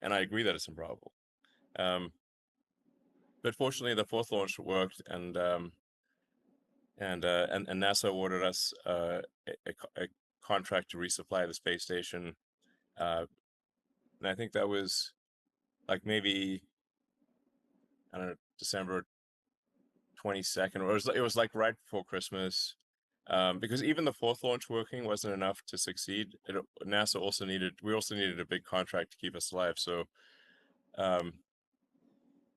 and I agree that it's improbable. Um, but fortunately, the fourth launch worked, and NASA awarded us a contract to resupply the space station. Uh, and I think that was like maybe, I don't know, December 22nd, or it was like right before Christmas. Because even the fourth launch working wasn't enough to succeed. NASA we also needed a big contract to keep us alive. Um,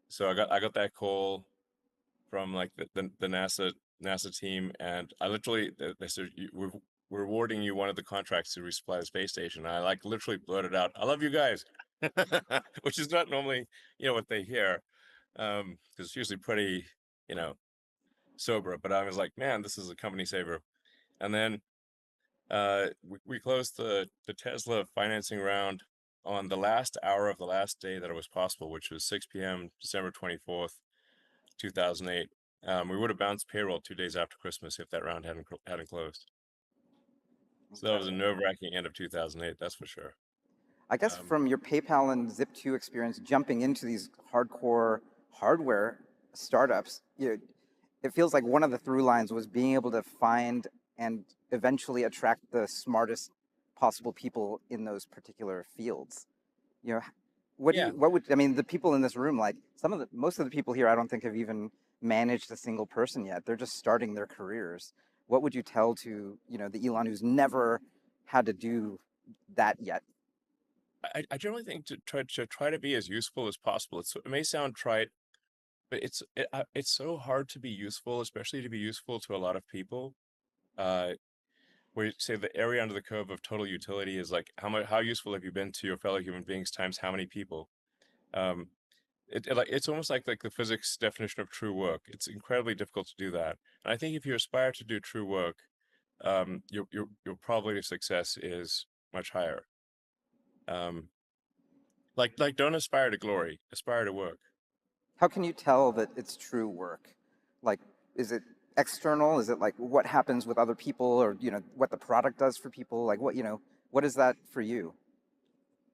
so I got that call from like the NASA team, and I literally, they said, we're awarding you one of the contracts to resupply the space station. And I like literally blurted out, "I love you guys," which is not normally what they hear, because it's usually pretty you know sober. But I was like, man, this is a company saver. And then we closed the Tesla financing round on the last hour of the last day that it was possible, which was 6 p.m. December 24th, 2008. We would have bounced payroll 2 days after Christmas if that round hadn't closed. So that was a Incredible. nerve-wracking end of 2008, that's for sure. I guess Um, from your PayPal and Zip2 experience, jumping into these hardcore hardware startups, it feels like one of the through lines was being able to find and eventually attract the smartest possible people in those particular fields. You know, yeah, what would, I mean, the people in this room, like most of the people here, I don't think have even managed a single person yet. They're just starting their careers. What would you tell to, the Elon who's never had to do that yet? I generally think to try to be as useful as possible. It may sound trite, but it's so hard to be useful, especially to be useful to a lot of people. Uh, where you say the area under the curve of total utility is like how useful have you been to your fellow human beings times how many people. Um, it's almost like the physics definition of true work. It's incredibly difficult to do that. And I think if you aspire to do true work, your probability of success is much higher. Um, like don't aspire to glory, aspire to work. How can you tell that it's true work? Like, is it external? Is it like what happens with other people, or what the product does for people? Like, what is that for you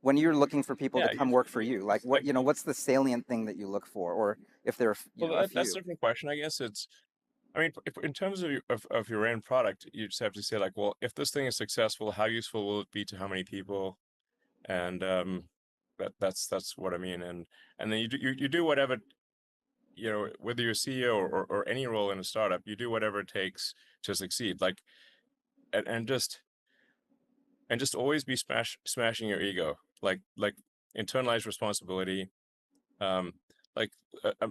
when you're looking for people to Yeah, come work for you you? Like, it's like what's the salient thing that you look for, or if there are, well, a that's few? a different question, I guess. I mean, if, in terms of your end product, you just have to say like, well, if this thing is successful, how useful will it be to how many people? And that's what I mean. And then you do whatever, whether you're CEO or any role in a startup, you do whatever it takes to succeed. Like and, and just and just always be smashing your ego. Like internalize responsibility. Um, like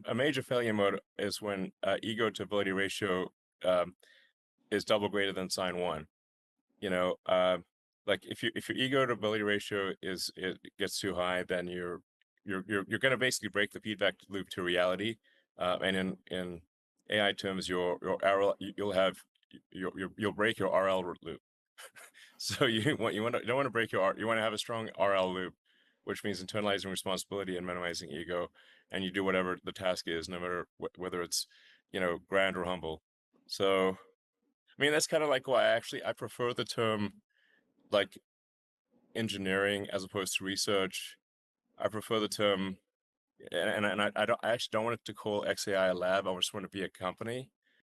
a major failure mode is when ego to ability ratio um, is double greater than sine one. You know, like if your ego to ability ratio it gets too high, then you're going to basically break the feedback loop to reality. And in AI terms, your RL you'll have you'll break your RL loop. So you don't want to break you want to have a strong RL loop, which means internalizing responsibility and minimizing ego, and you do whatever the task is, no matter whether it's grand or humble. So I mean that's kind of like why I prefer the term like engineering as opposed to research. I prefer the term, and I actually don't want it to call XAI a lab. I just want to be a company.